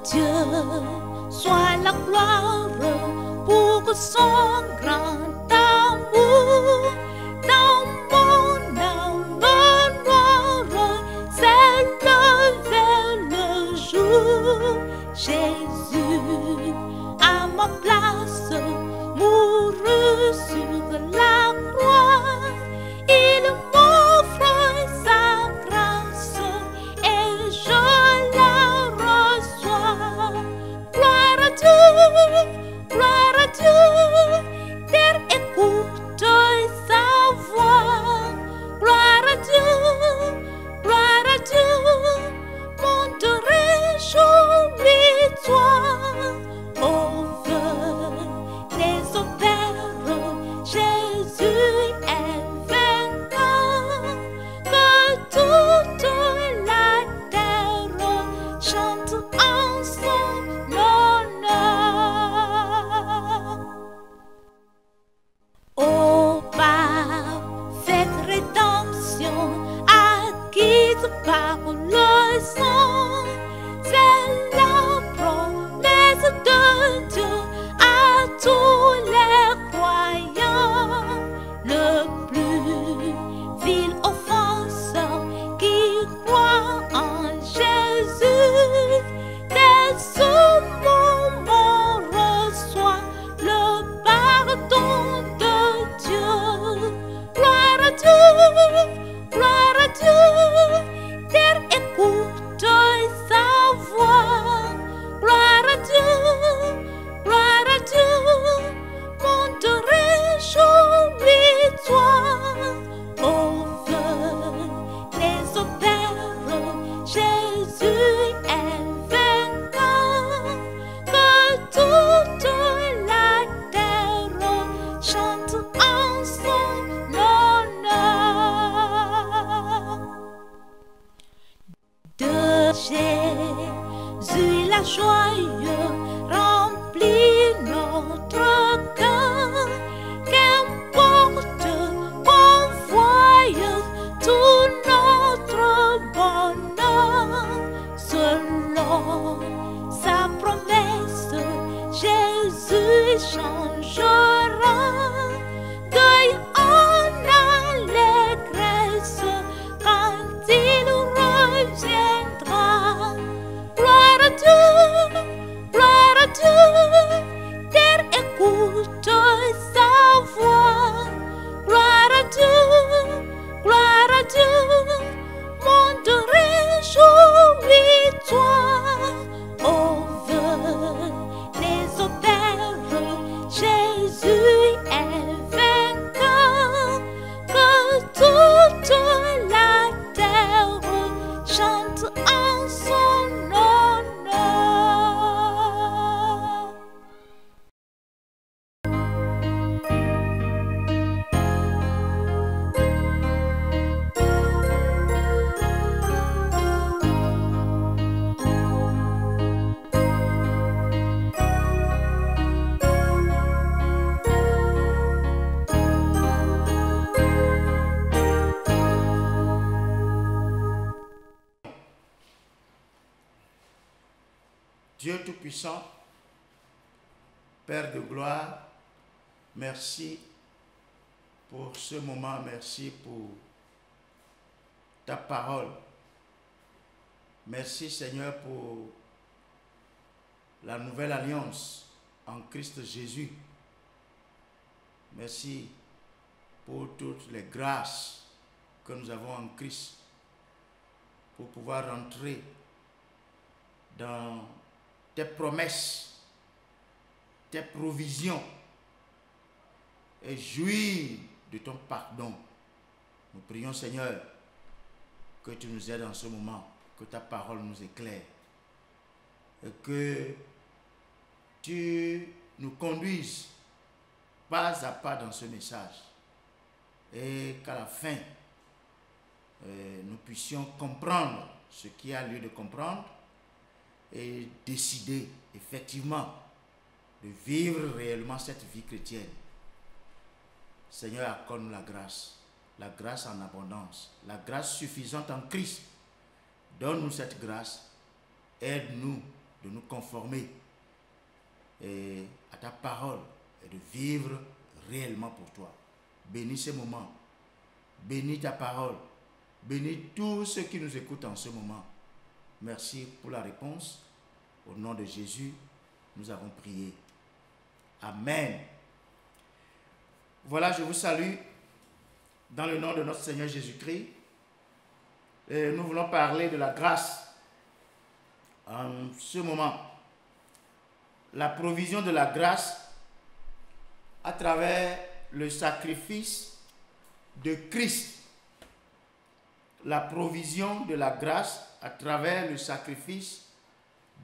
Dieu soit la gloire pour son grand amour. Dans mon âme noire s'est levé le jour. Jésus à ma place mourut sur la croix. Il m'offre sa grâce et je la reçois. Gloire à Dieu, terre écoute sa voix. Gloire à Dieu, monde réjouis-toi. Au feu les opères, Jésus est vainqueur. Que toute la terre chante en son honneur. Ô parfaite rédemption acquise par le sang, c'est la promesse de Dieu à tous les croyants. Le plus vil offenseur qui croit en Jésus, dès ce moment reçoit le pardon de Dieu. Gloire à Dieu, terre écoute sa voix. Gloire à Dieu, monde réjouis-toi. Au feu les opères, Jésus est vainqueur. Que toute la terre chante en son honneur. De Jésus la joie remplit notre cœur. Qu'importe qu'on voie tout notre bonheur, selon sa promesse, Jésus changera. Deuil en allégresse quand il reviendra. Gloire à Dieu, terre écoute sa voix. Gloire à Dieu, monde réjouis-toi. Au feu les opères, Jésus est vainqueur. Que toute la terre chante en son honneur. Dieu Tout-Puissant, Père de gloire, merci pour ce moment, merci pour ta parole. Merci Seigneur pour la nouvelle alliance en Christ Jésus. Merci pour toutes les grâces que nous avons en Christ pour pouvoir rentrer dans tes promesses, tes provisions et jouir de ton pardon. Nous prions Seigneur que tu nous aides en ce moment, que ta parole nous éclaire et que tu nous conduises pas à pas dans ce message et qu'à la fin nous puissions comprendre ce qui a lieu de comprendre et décider effectivement de vivre réellement cette vie chrétienne. Seigneur, accorde-nous la grâce en abondance, la grâce suffisante en Christ. Donne-nous cette grâce, aide-nous de nous conformer à ta parole et de vivre réellement pour toi. Bénis ces moments. Bénis ta parole. Bénis tous ceux qui nous écoutent en ce moment. Merci pour la réponse. Au nom de Jésus, nous avons prié. Amen. Voilà, je vous salue dans le nom de notre Seigneur Jésus-Christ. Nous voulons parler de la grâce en ce moment. La provision de la grâce à travers le sacrifice de Christ. La provision de la grâce à travers le sacrifice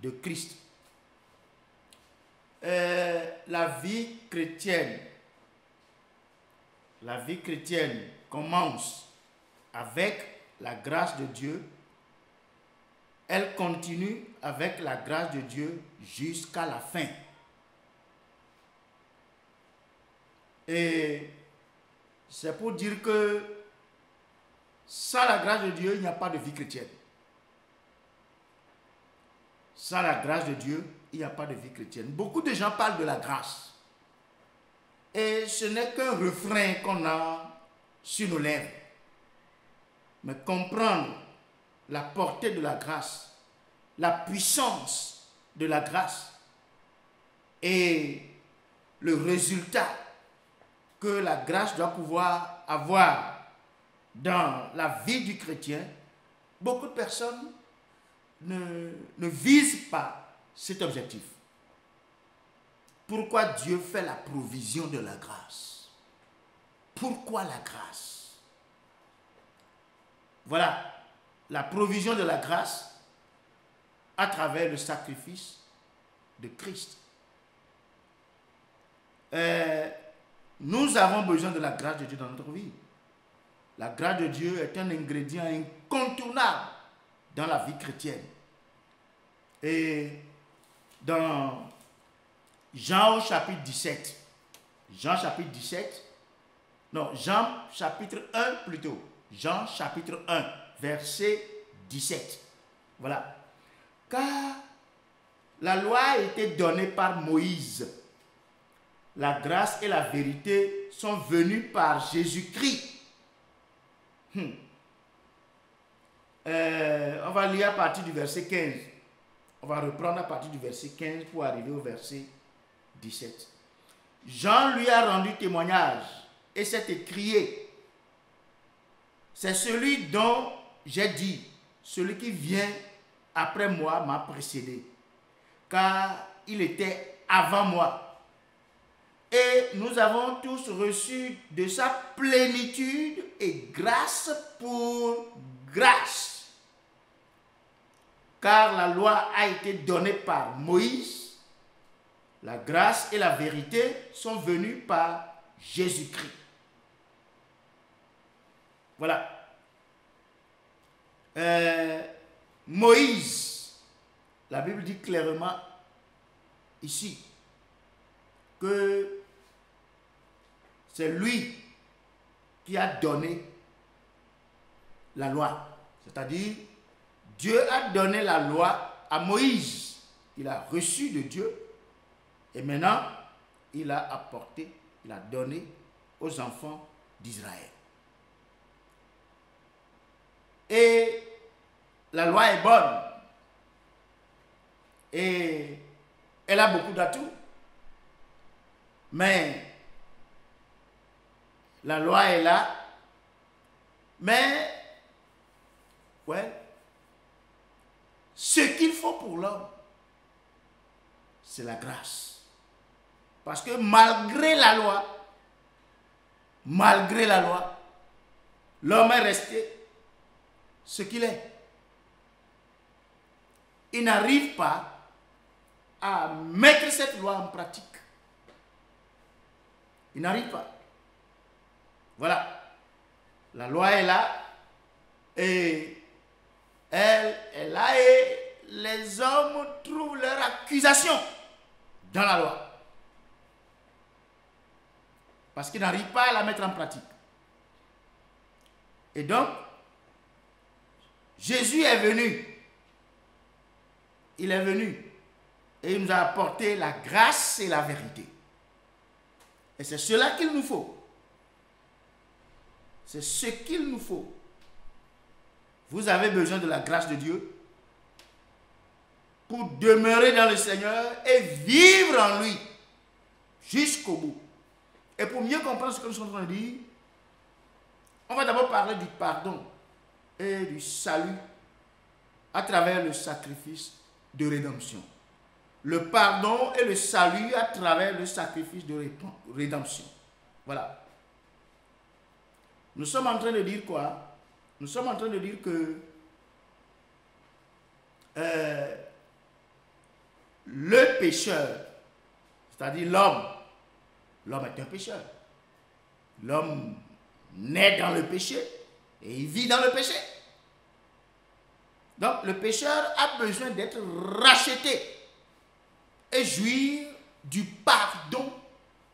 de Christ. La vie chrétienne commence avec la grâce de Dieu. Elle continue avec la grâce de Dieu jusqu'à la fin. Et c'est pour dire que sans la grâce de Dieu, il n'y a pas de vie chrétienne. Sans la grâce de Dieu, il n'y a pas de vie chrétienne. Beaucoup de gens parlent de la grâce. Et ce n'est qu'un refrain qu'on a sur nos lèvres. Mais comprendre la portée de la grâce, la puissance de la grâce et le résultat que la grâce doit pouvoir avoir dans la vie du chrétien, beaucoup de personnes ne visent pas cet objectif. Pourquoi Dieu fait la provision de la grâce? Pourquoi la grâce? Voilà, la provision de la grâce à travers le sacrifice de Christ. Nous avons besoin de la grâce de Dieu dans notre vie. La grâce de Dieu est un ingrédient incontournable dans la vie chrétienne. Et dans Jean chapitre 17, Jean chapitre 1 plutôt, Jean chapitre 1, verset 17. Voilà. Car la loi a été donnée par Moïse. La grâce et la vérité sont venues par Jésus-Christ. On va lire à partir du verset 15. On va reprendre à partir du verset 15 pour arriver au verset 17. Jean lui a rendu témoignage et s'est écrié: c'est celui dont j'ai dit, celui qui vient après moi m'a précédé, car il était avant moi. Et nous avons tous reçu de sa plénitude et grâce pour grâce. Car la loi a été donnée par Moïse, la grâce et la vérité sont venues par Jésus-Christ. Voilà. Moïse, la Bible dit clairement ici que c'est lui qui a donné la loi. C'est-à-dire, Dieu a donné la loi à Moïse. Il a reçu de Dieu et maintenant, il a apporté, il a donné aux enfants d'Israël. Et la loi est bonne. Et elle a beaucoup d'atouts. Mais la loi est là. Mais, ouais, ce qu'il faut pour l'homme, c'est la grâce. Parce que malgré la loi, l'homme est resté ce qu'il est. Il n'arrive pas à mettre cette loi en pratique. Il n'arrive pas. Voilà. La loi est là et elle est là et les hommes trouvent leur accusation dans la loi. Parce qu'ils n'arrivent pas à la mettre en pratique. Et donc, Jésus est venu. Il est venu Et il nous a apporté la grâce et la vérité. Et c'est cela qu'il nous faut. C'est ce qu'il nous faut. Vous avez besoin de la grâce de Dieu pour demeurer dans le Seigneur et vivre en lui jusqu'au bout. Et pour mieux comprendre ce que nous sommes en train de dire, on va d'abord parler du pardon et du salut à travers le sacrifice de rédemption. Le pardon et le salut à travers le sacrifice de rédemption. Voilà. Nous sommes en train de dire quoi? Nous sommes en train de dire que le pécheur, c'est-à-dire l'homme est un pécheur. L'homme naît dans le péché et il vit dans le péché. Donc le pécheur a besoin d'être racheté et jouir du pardon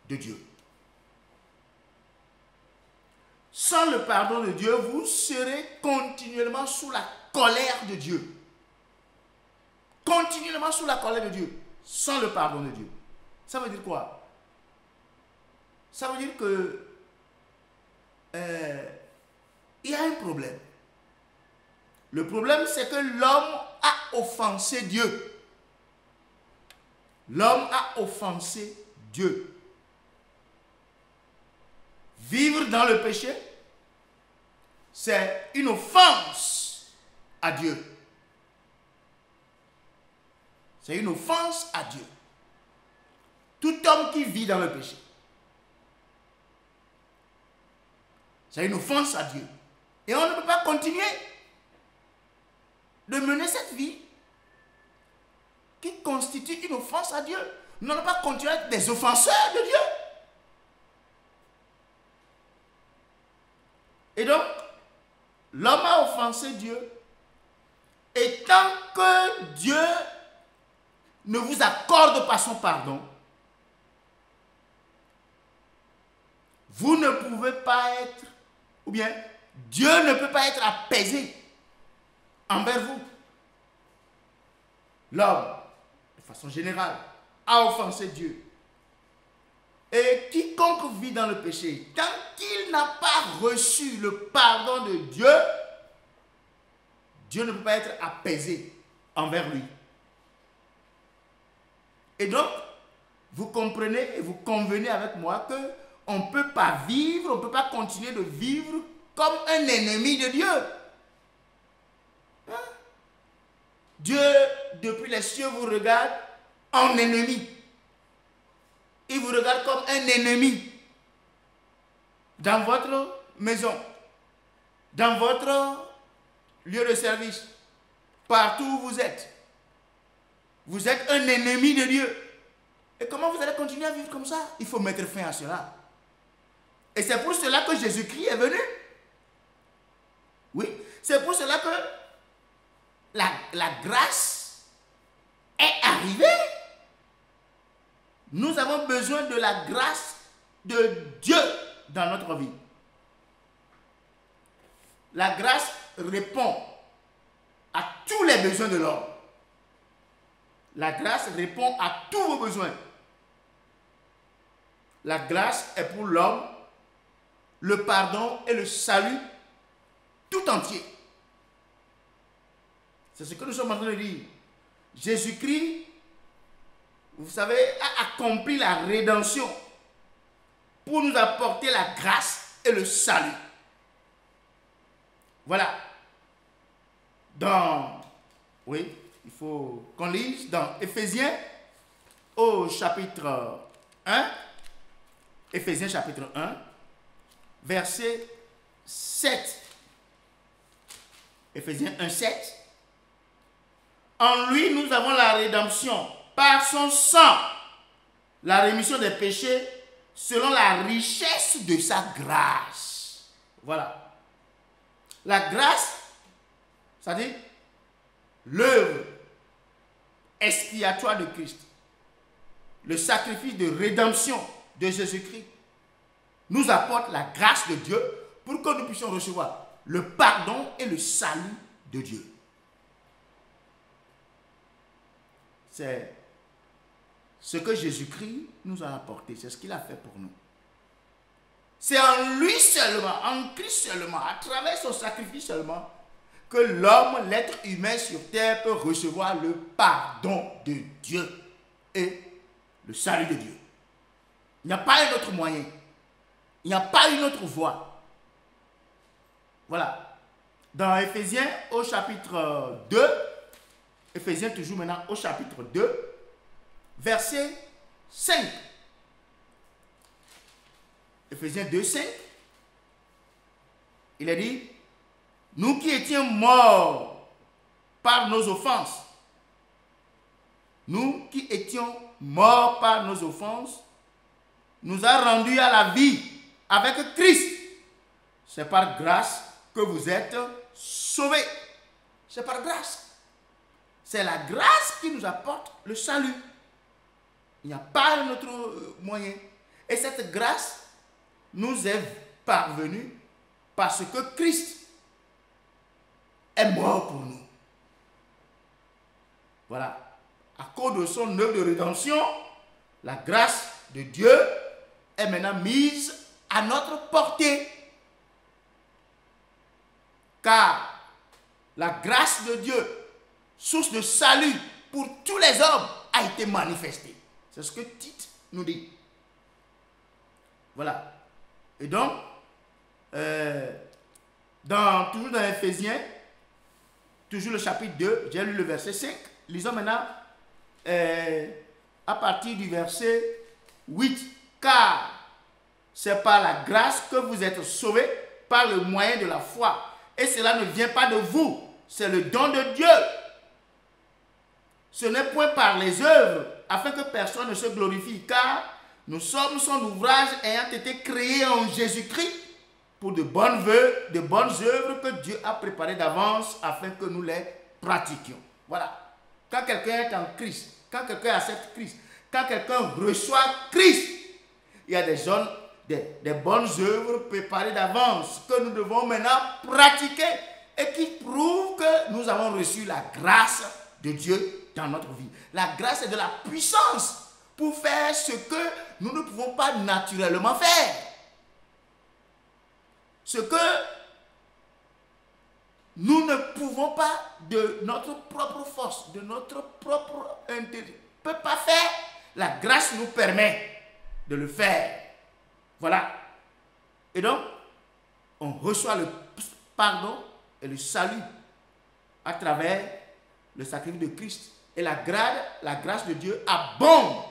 de Dieu. Sans le pardon de Dieu, vous serez continuellement sous la colère de Dieu. Continuellement sous la colère de Dieu. Sans le pardon de Dieu. Ça veut dire quoi? Ça veut dire que il y a un problème. Le problème, c'est que l'homme a offensé Dieu. L'homme a offensé Dieu. Vivre dans le péché, c'est une offense à Dieu. C'est une offense à Dieu. Tout homme qui vit dans le péché, c'est une offense à Dieu. Et on ne peut pas continuer de mener cette vie qui constitue une offense à Dieu. Nous n'allons pas continuer à être des offenseurs de Dieu. Et donc, l'homme a offensé Dieu. Et tant que Dieu ne vous accorde pas son pardon, vous ne pouvez pas être, ou bien Dieu ne peut pas être apaisé envers vous. L'homme, de façon générale, a offensé Dieu. Et quiconque vit dans le péché, tant qu'il n'a pas reçu le pardon de Dieu, Dieu ne peut pas être apaisé envers lui. Et donc, vous comprenez et vous convenez avec moi que on ne peut pas vivre, on ne peut pas continuer de vivre comme un ennemi de Dieu. Hein? Dieu, depuis les cieux, vous regarde en ennemi. Il vous regarde comme un ennemi dans votre maison, dans votre lieu de service, partout où vous êtes. Vous êtes un ennemi de Dieu. Et comment vous allez continuer à vivre comme ça? Il faut mettre fin à cela. Et c'est pour cela que Jésus-Christ est venu. Oui, c'est pour cela que la grâce est arrivée. Nous avons besoin de la grâce de Dieu dans notre vie. La grâce répond à tous les besoins de l'homme. La grâce répond à tous vos besoins. La grâce est pour l'homme le pardon et le salut tout entier. C'est ce que nous sommes en train de dire. Jésus-Christ, vous savez, a accompli la rédemption pour nous apporter la grâce et le salut. Voilà. Oui, il faut qu'on lise dans Éphésiens au chapitre 1. Éphésiens chapitre 1, verset 7. Éphésiens 1, 7. En lui, nous avons la rédemption par son sang, la rémission des péchés selon la richesse de sa grâce. Voilà. La grâce, c'est-à-dire l'œuvre expiatoire de Christ, le sacrifice de rédemption de Jésus-Christ, nous apporte la grâce de Dieu pour que nous puissions recevoir le pardon et le salut de Dieu. C'est ce que Jésus-Christ nous a apporté. C'est ce qu'il a fait pour nous. C'est en lui seulement, en Christ seulement, à travers son sacrifice seulement, que l'homme, l'être humain sur terre peut recevoir le pardon de Dieu et le salut de Dieu. Il n'y a pas un autre moyen. Il n'y a pas une autre voie. Voilà. Dans Éphésiens au chapitre 2, Éphésiens toujours maintenant au chapitre 2, verset 5. Éphésiens 2, 5. Il a dit, nous qui étions morts par nos offenses, nous qui étions morts par nos offenses, nous a rendus à la vie avec Christ. C'est par grâce que vous êtes sauvés. C'est par grâce. C'est la grâce qui nous apporte le salut. Il n'y a pas un autre moyen. Et cette grâce nous est parvenue parce que Christ est mort pour nous. Voilà. À cause de son œuvre de rédemption, la grâce de Dieu est maintenant mise à notre portée. Car la grâce de Dieu, source de salut pour tous les hommes, a été manifestée. C'est ce que Tite nous dit. Voilà. Et donc, toujours dans Éphésiens, toujours le chapitre 2, j'ai lu le verset 5. Lisons maintenant à partir du verset 8. Car c'est par la grâce que vous êtes sauvés par le moyen de la foi. Et cela ne vient pas de vous, c'est le don de Dieu. Ce n'est point par les œuvres, afin que personne ne se glorifie, car nous sommes son ouvrage ayant été créé en Jésus-Christ pour de bonnes œuvres que Dieu a préparées d'avance afin que nous les pratiquions. Voilà. Quand quelqu'un est en Christ, quand quelqu'un accepte Christ, quand quelqu'un reçoit Christ, il y a des bonnes œuvres préparées d'avance que nous devons maintenant pratiquer et qui prouvent que nous avons reçu la grâce de Dieu dans notre vie. La grâce est de la puissance pour faire ce que nous ne pouvons pas naturellement faire. Ce que nous ne pouvons pas de notre propre force, de notre propre intelligence, ne peut pas faire, la grâce nous permet de le faire. Voilà. Et donc, on reçoit le pardon et le salut à travers le sacrifice de Christ. Et la grâce de Dieu abonde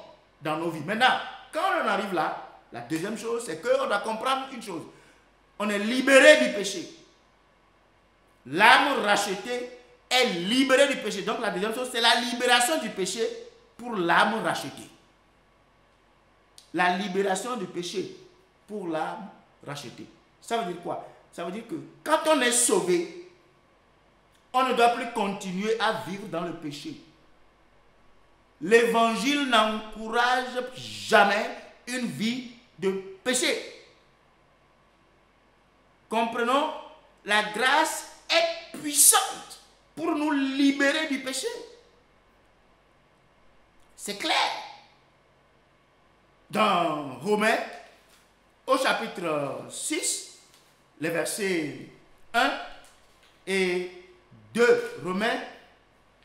dans nos vies. Maintenant, quand on en arrive là, la deuxième chose, c'est qu'on doit comprendre une chose. On est libéré du péché. L'âme rachetée est libérée du péché. Donc la deuxième chose, c'est la libération du péché pour l'âme rachetée. La libération du péché pour l'âme rachetée. Ça veut dire quoi? Ça veut dire que quand on est sauvé, on ne doit plus continuer à vivre dans le péché. L'évangile n'encourage jamais une vie de péché. Comprenons, la grâce est puissante pour nous libérer du péché. C'est clair. Dans Romains, au chapitre 6, les versets 1 et 2. Romains,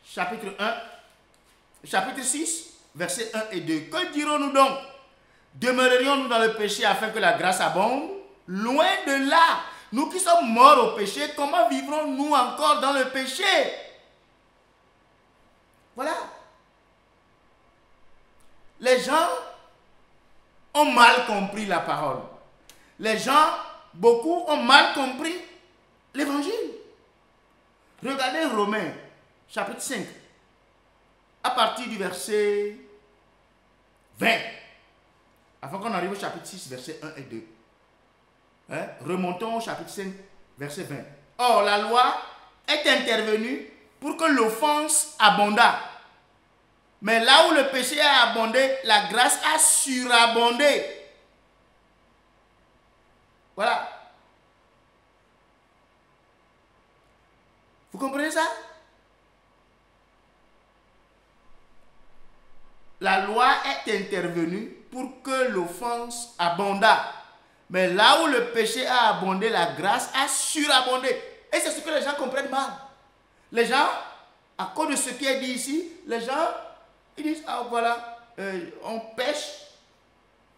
chapitre 6, versets 1 et 2. Que dirons-nous donc? Demeurerions-nous dans le péché afin que la grâce abonde? Loin de là. Nous qui sommes morts au péché, comment vivrons-nous encore dans le péché? Voilà. Les gens ont mal compris la parole. Les gens, beaucoup, ont mal compris l'évangile. Regardez Romains, chapitre 5, à partir du verset 20, avant qu'on arrive au chapitre 6, versets 1 et 2. Remontons au chapitre 5, verset 20. Or, la loi est intervenue pour que l'offense abondât. Mais là où le péché a abondé, la grâce a surabondé. Voilà. Vous comprenez ça? la loi est intervenue pour que l'offense abondât. Mais là où le péché a abondé, la grâce a surabondé. Et c'est ce que les gens comprennent mal. Les gens, à cause de ce qui est dit ici, les gens, ils disent, ah voilà, on pêche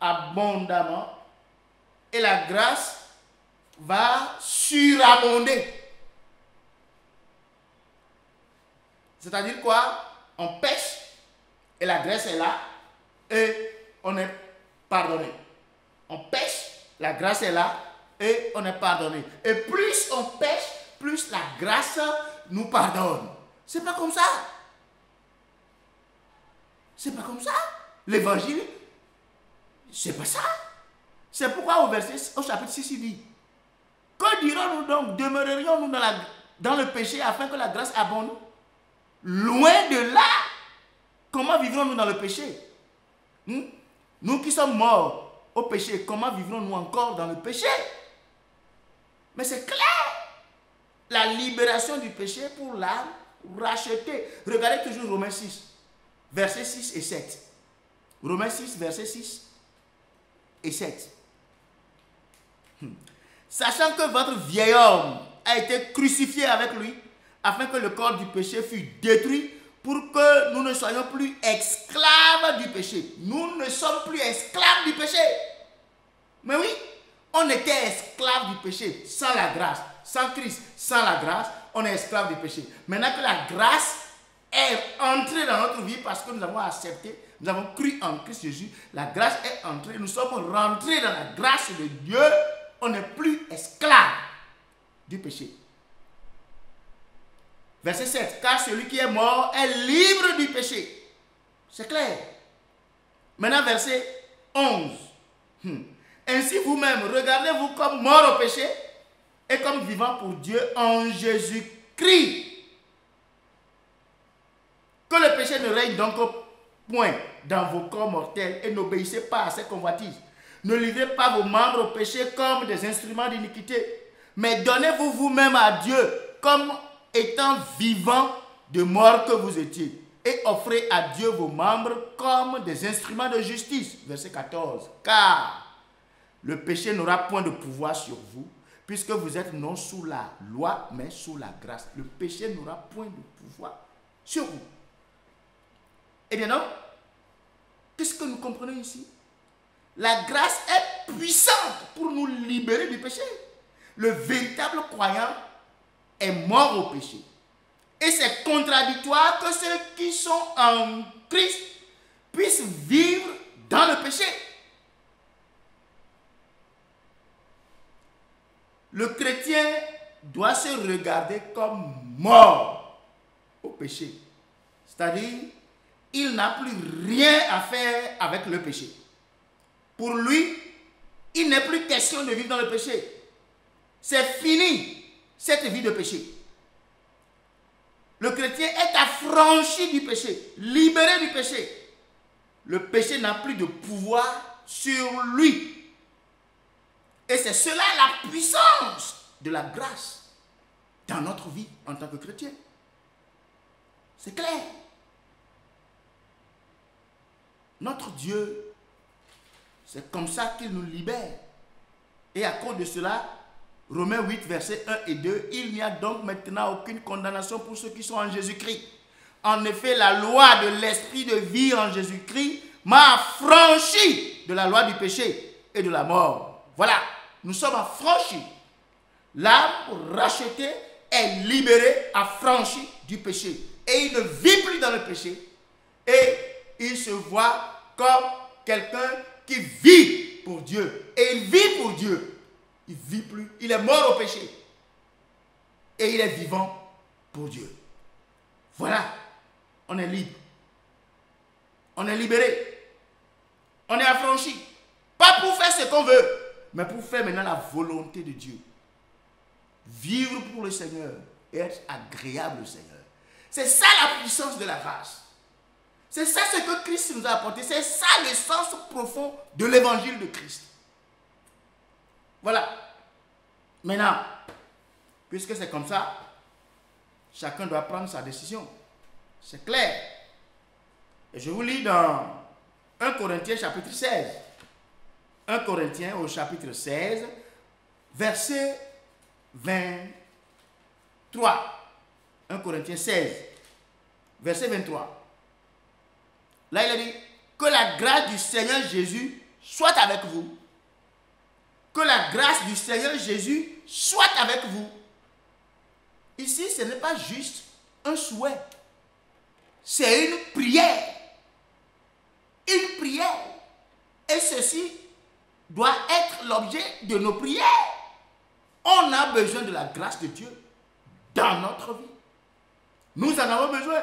abondamment et la grâce va surabonder. C'est-à-dire quoi? On pêche et la grâce est là et on est pardonné. On pêche, la grâce est là et on est pardonné. Et plus on pêche, plus la grâce nous pardonne. C'est pas comme ça. C'est pas comme ça. L'évangile, c'est pas ça. C'est pourquoi au chapitre 6, il dit, que dirons-nous donc? Demeurerions-nous dans le péché afin que la grâce abonde? Loin de là. Comment vivrons-nous dans le péché? Nous qui sommes morts au péché, comment vivrons-nous encore dans le péché? Mais c'est clair. La libération du péché pour l'âme, racheter. Regardez toujours Romains 6, versets 6 et 7. Romains 6, versets 6 et 7. Sachant que votre vieil homme a été crucifié avec lui, afin que le corps du péché fût détruit, pour que nous ne soyons plus esclaves du péché. Nous ne sommes plus esclaves du péché. Mais oui, on était esclaves du péché sans la grâce. Sans Christ, sans la grâce, on est esclaves du péché. Maintenant que la grâce est entrée dans notre vie parce que nous avons accepté, nous avons cru en Christ Jésus, la grâce est entrée, nous sommes rentrés dans la grâce de Dieu, on n'est plus esclaves du péché. Verset 7, car celui qui est mort est libre du péché. C'est clair. Maintenant, verset 11. Ainsi vous-même, regardez-vous comme mort au péché et comme vivant pour Dieu en Jésus-Christ. Que le péché ne règne donc point dans vos corps mortels et n'obéissez pas à ses convoitises. Ne livrez pas vos membres au péché comme des instruments d'iniquité, mais donnez-vous vous-même à Dieu comme étant vivant de mort que vous étiez, et offrez à Dieu vos membres comme des instruments de justice. Verset 14. Car le péché n'aura point de pouvoir sur vous, puisque vous êtes non sous la loi, mais sous la grâce. Le péché n'aura point de pouvoir sur vous. Eh bien non, qu'est-ce que nous comprenons ici? La grâce est puissante pour nous libérer du péché. Le véritable croyant est mort au péché. Et c'est contradictoire que ceux qui sont en Christ puissent vivre dans le péché. Le chrétien doit se regarder comme mort au péché. C'est-à-dire, il n'a plus rien à faire avec le péché. Pour lui, il n'est plus question de vivre dans le péché. C'est fini, cette vie de péché. Le chrétien est affranchi du péché, libéré du péché. Le péché n'a plus de pouvoir sur lui. Et c'est cela la puissance de la grâce dans notre vie en tant que chrétien. C'est clair. Notre Dieu, c'est comme ça qu'il nous libère. Et à cause de cela, Romains 8, versets 1 et 2, il n'y a donc maintenant aucune condamnation pour ceux qui sont en Jésus-Christ. En effet, la loi de l'esprit de vie en Jésus-Christ m'a affranchi de la loi du péché et de la mort. Voilà, nous sommes affranchis. L'âme rachetée est libérée, affranchie du péché. Et il ne vit plus dans le péché. Et il se voit comme quelqu'un qui vit pour Dieu. Et il vit pour Dieu. Il ne vit plus. Il est mort au péché. Et il est vivant pour Dieu. Voilà. On est libre. On est libéré. On est affranchi. Pas pour faire ce qu'on veut, mais pour faire maintenant la volonté de Dieu. Vivre pour le Seigneur et être agréable au Seigneur. C'est ça la puissance de la grâce. C'est ça ce que Christ nous a apporté. C'est ça le sens profond de l'évangile de Christ. Voilà. Maintenant, puisque c'est comme ça, chacun doit prendre sa décision. C'est clair. Et je vous lis dans 1 Corinthiens chapitre 16. 1 Corinthiens au chapitre 16, verset 23. 1 Corinthiens 16, verset 23. Là, il a dit que la grâce du Seigneur Jésus soit avec vous. Que la grâce du Seigneur Jésus soit avec vous. Ici, ce n'est pas juste un souhait. C'est une prière. Une prière. Et ceci doit être l'objet de nos prières. On a besoin de la grâce de Dieu dans notre vie. Nous en avons besoin.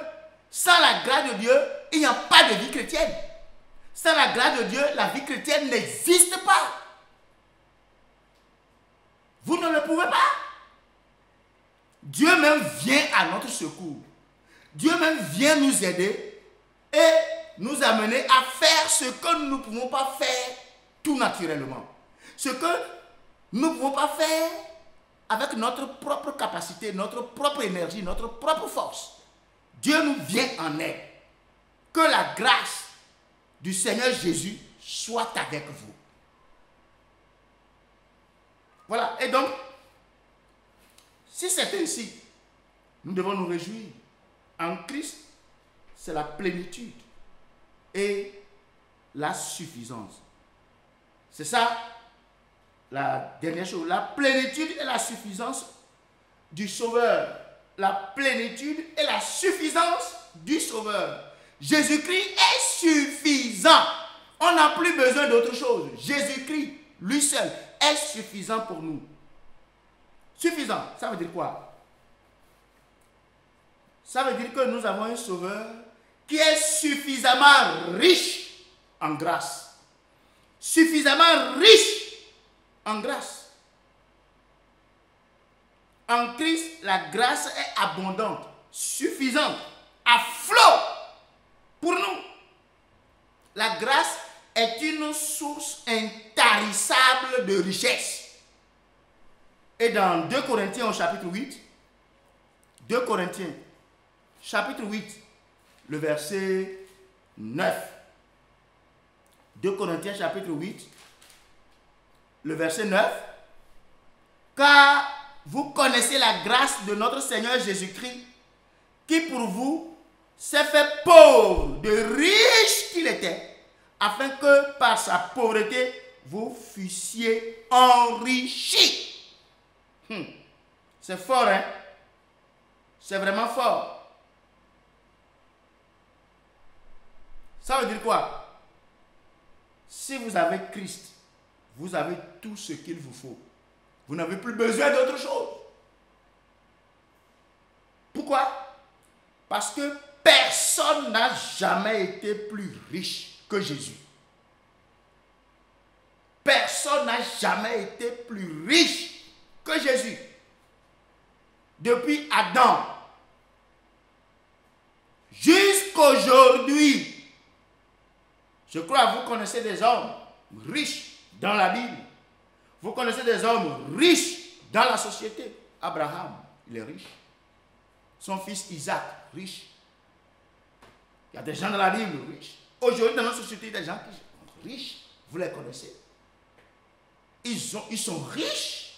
Sans la grâce de Dieu, il n'y a pas de vie chrétienne. Sans la grâce de Dieu, la vie chrétienne n'existe pas. Vous ne le pouvez pas. Dieu même vient à notre secours. Dieu même vient nous aider et nous amener à faire ce que nous ne pouvons pas faire tout naturellement. Ce que nous ne pouvons pas faire avec notre propre capacité, notre propre énergie, notre propre force. Dieu nous vient en aide. Que la grâce du Seigneur Jésus soit avec vous. Voilà. Et donc, si c'est ainsi, nous devons nous réjouir. En Christ, c'est la plénitude et la suffisance. C'est ça, la dernière chose. La plénitude et la suffisance du Sauveur. La plénitude et la suffisance du Sauveur. Jésus-Christ est suffisant. On n'a plus besoin d'autre chose. Jésus-Christ, lui seul, est suffisant pour nous. Suffisant, ça veut dire quoi? Ça veut dire que nous avons un Sauveur qui est suffisamment riche en grâce. Suffisamment riche en grâce. En Christ, la grâce est abondante, suffisante, à flot pour nous. La grâce est une source intarissable de richesse. Et dans 2 Corinthiens au chapitre 8, 2 Corinthiens, chapitre 8, le verset 9. 2 Corinthiens, chapitre 8, le verset 9. Car vous connaissez la grâce de notre Seigneur Jésus-Christ, qui pour vous s'est fait pauvre, de riche qu'il était, afin que par sa pauvreté, vous fussiez enrichis. C'est fort, hein? C'est vraiment fort. Ça veut dire quoi? Si vous avez Christ, vous avez tout ce qu'il vous faut. Vous n'avez plus besoin d'autre chose. Pourquoi? Parce que personne n'a jamais été plus riche que Jésus. Personne n'a jamais été plus riche que Jésus. Depuis Adam jusqu'aujourd'hui, je crois que vous connaissez des hommes riches dans la Bible. Vous connaissez des hommes riches dans la société. Abraham, il est riche. Son fils Isaac, riche. Il y a des gens dans la Bible riches. Aujourd'hui, dans notre société, il y a des gens qui sont riches. Vous les connaissez. Ils sont riches.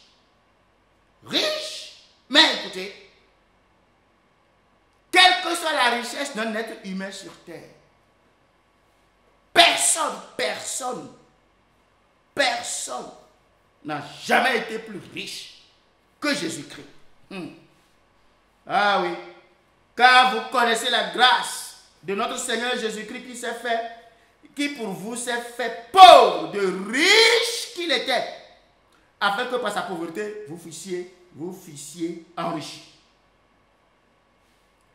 Riches. Mais écoutez, quelle que soit la richesse d'un être humain sur terre, personne n'a jamais été plus riche que Jésus-Christ. Ah oui, car vous connaissez la grâce de notre Seigneur Jésus-Christ qui pour vous s'est fait pauvre, de riche qu'il était, afin que par sa pauvreté, vous fussiez enrichis.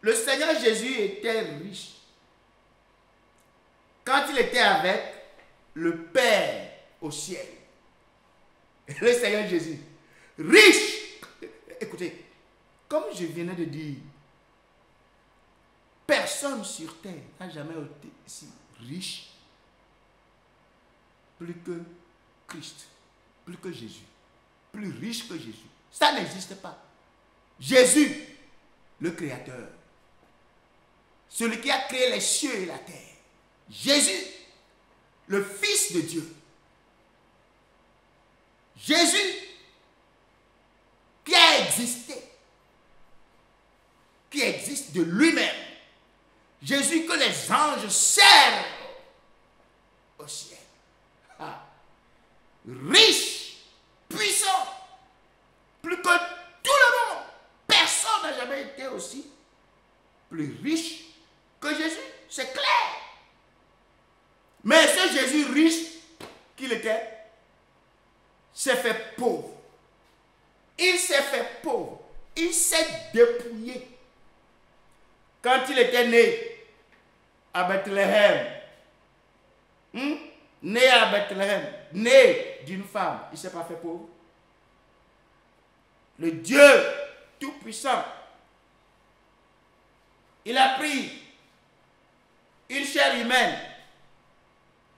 Le Seigneur Jésus était riche quand il était avec le Père au ciel. Le Seigneur Jésus, riche. Écoutez, comme je venais de dire, personne sur terre n'a jamais été si riche, plus que Christ, plus que Jésus, plus riche que Jésus. Ça n'existe pas. Jésus, le Créateur, celui qui a créé les cieux et la terre, Jésus, le Fils de Dieu. Jésus qui a existé, qui existe de lui-même. Jésus que les anges servent au ciel. Ah. Riche, puissant, plus que tout le monde. Personne n'a jamais été aussi plus riche que Jésus. C'est clair. Mais ce Jésus riche qu'il était, s'est fait pauvre. Il s'est fait pauvre. Il s'est dépouillé. Quand il était né à Bethléem, né à Bethléem, né d'une femme, il ne s'est pas fait pauvre. Le Dieu Tout-Puissant, il a pris une chair humaine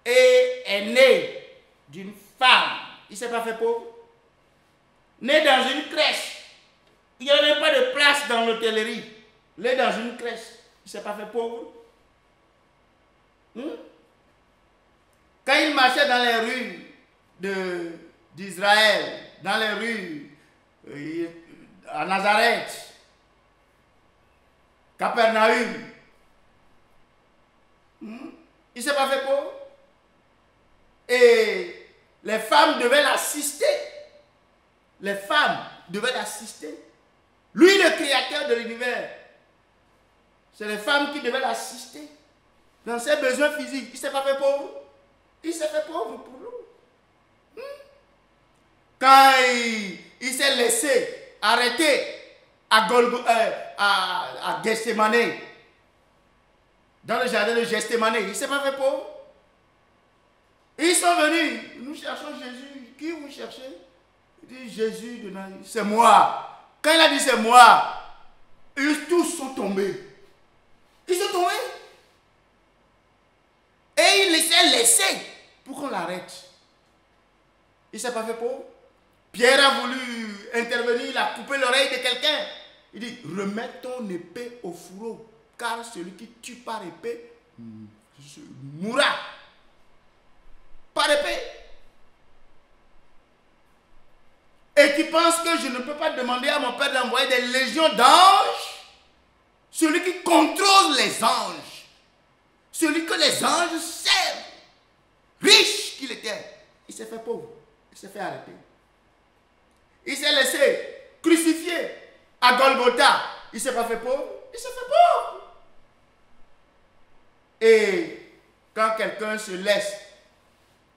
et est né d'une femme. Il ne s'est pas fait pauvre. Né dans une crèche. Il n'y avait pas de place dans l'hôtellerie. Né dans une crèche. Il ne s'est pas fait pauvre. Quand il marchait dans les rues d'Israël, dans les rues à Nazareth, Capernaum, il ne s'est pas fait pauvre. Et les femmes devaient l'assister. Les femmes devaient l'assister. Lui, le créateur de l'univers, c'est les femmes qui devaient l'assister dans ses besoins physiques. Il ne s'est pas fait pauvre. Il s'est fait pauvre pour nous. Quand il s'est laissé arrêter à Gethsémane, dans le jardin de Gethsémane, il ne s'est pas fait pauvre. Ils sont venus, nous cherchons Jésus. Qui vous cherchez? Il dit Jésus de Nazareth. C'est moi. Quand il a dit c'est moi, ils tous sont tombés. Ils sont tombés. Et il s'est laissé pour qu'on l'arrête. Il ne s'est pas fait pauvre. Pierre a voulu intervenir, il a coupé l'oreille de quelqu'un. Il dit remets ton épée au fourreau, car celui qui tue par épée mourra. Par épée. Et tu penses que je ne peux pas demander à mon Père d'envoyer des légions d'anges? Celui qui contrôle les anges. Celui que les anges servent. Riche qu'il était. Il s'est fait pauvre. Il s'est fait arrêter. Il s'est laissé crucifier à Golgotha. Il ne s'est pas fait pauvre. Il s'est fait pauvre. Et quand quelqu'un se laisse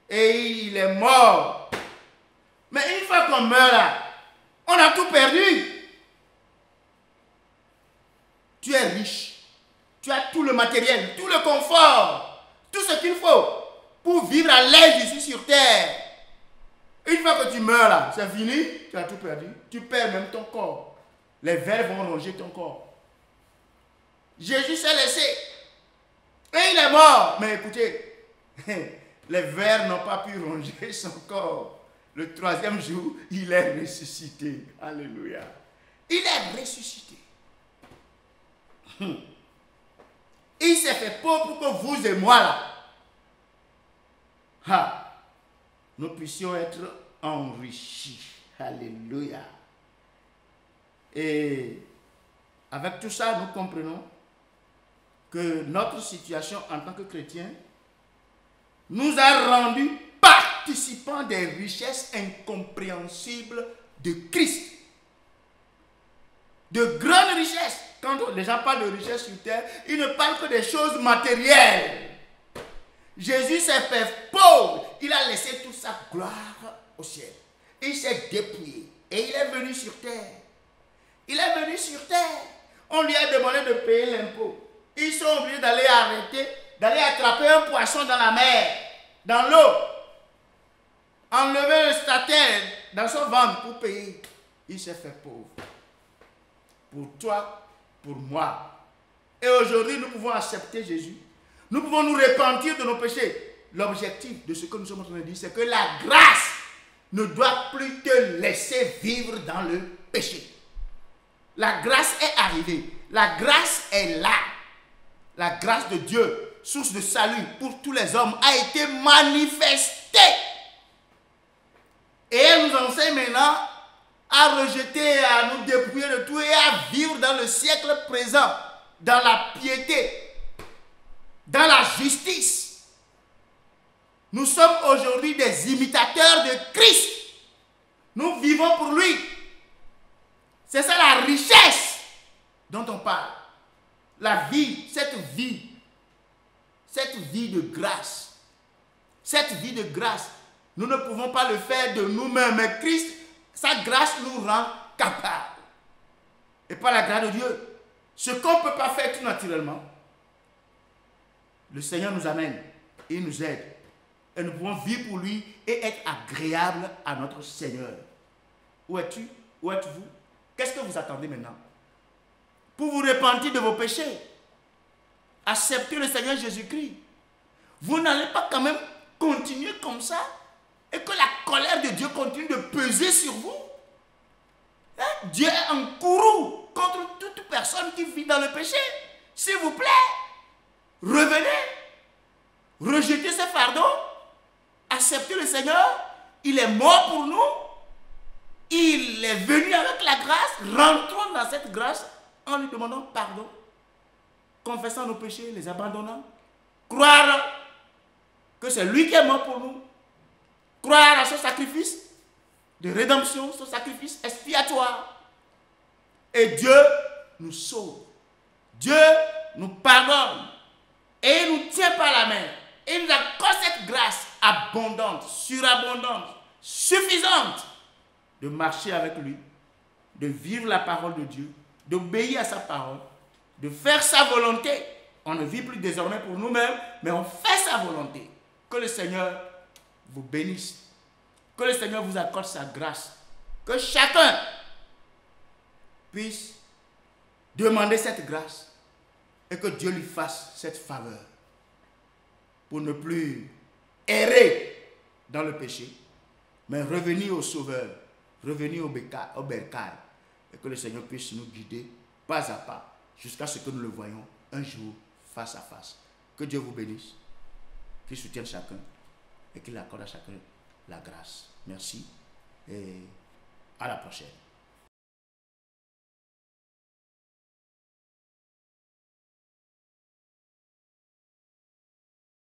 et il est mort. Mais une fois qu'on meurt là, on a tout perdu. Tu es riche. Tu as tout le matériel, tout le confort, tout ce qu'il faut pour vivre à l'aise ici sur terre. Une fois que tu meurs là, c'est fini, tu as tout perdu. Tu perds même ton corps. Les vers vont ronger ton corps. Jésus s'est laissé. Et il est mort. Mais écoutez, les vers n'ont pas pu ronger son corps. Le troisième jour, il est ressuscité. Alléluia. Il est ressuscité. Il s'est fait pauvre pour que vous et moi là, nous puissions être enrichis. Alléluia. Et avec tout ça, nous comprenons que notre situation en tant que chrétien nous a rendus participants des richesses incompréhensibles de Christ. De grandes richesses. Quand les gens parlent de richesses sur terre, ils ne parlent que des choses matérielles. Jésus s'est fait pauvre. Il a laissé toute sa gloire au ciel. Il s'est dépouillé. Et il est venu sur terre. Il est venu sur terre. On lui a demandé de payer l'impôt. Ils sont obligés d'aller arrêter, d'aller attraper un poisson dans la mer, dans l'eau. Enlever le statère dans son ventre pour payer. Il s'est fait pauvre. Pour toi, pour moi. Et aujourd'hui, nous pouvons accepter Jésus. Nous pouvons nous repentir de nos péchés. L'objectif de ce que nous sommes en train de dire, c'est que la grâce ne doit plus te laisser vivre dans le péché. La grâce est arrivée. La grâce est là. La grâce de Dieu source de salut pour tous les hommes, a été manifestée. Et elle nous enseigne maintenant à rejeter, à nous dépouiller de tout et à vivre dans le siècle présent, dans la piété, dans la justice. Nous sommes aujourd'hui des imitateurs de Christ. Nous vivons pour lui. C'est ça la richesse dont on parle. La vie, cette vie de grâce. Cette vie de grâce, nous ne pouvons pas le faire de nous-mêmes, mais Christ, sa grâce nous rend capables. Et par la grâce de Dieu, ce qu'on ne peut pas faire tout naturellement, le Seigneur nous amène, il nous aide. Et nous pouvons vivre pour lui et être agréables à notre Seigneur. Où es-tu? Où êtes-vous? Qu'est-ce que vous attendez maintenant? Pour vous repentir de vos péchés. Acceptez le Seigneur Jésus-Christ. Vous n'allez pas quand même continuer comme ça et que la colère de Dieu continue de peser sur vous. Hein? Dieu est en courroux contre toute personne qui vit dans le péché. S'il vous plaît, revenez. Rejetez ce fardeau. Acceptez le Seigneur. Il est mort pour nous. Il est venu avec la grâce. Rentrons dans cette grâce en lui demandant pardon. Confessant nos péchés, les abandonnant. Croire que c'est lui qui est mort pour nous. Croire à ce sacrifice de rédemption, ce sacrifice expiatoire. Et Dieu nous sauve. Dieu nous pardonne. Et il nous tient par la main. Et il nous accorde cette grâce abondante, surabondante, suffisante de marcher avec lui, de vivre la parole de Dieu, d'obéir à sa parole, de faire sa volonté. On ne vit plus désormais pour nous-mêmes, mais on fait sa volonté. Que le Seigneur vous bénisse. Que le Seigneur vous accorde sa grâce. Que chacun puisse demander cette grâce et que Dieu lui fasse cette faveur pour ne plus errer dans le péché, mais revenir au Sauveur, revenir au bercail, et que le Seigneur puisse nous guider pas à pas jusqu'à ce que nous le voyons un jour face à face. Que Dieu vous bénisse, qu'il soutienne chacun et qu'il accorde à chacun la grâce. Merci et à la prochaine.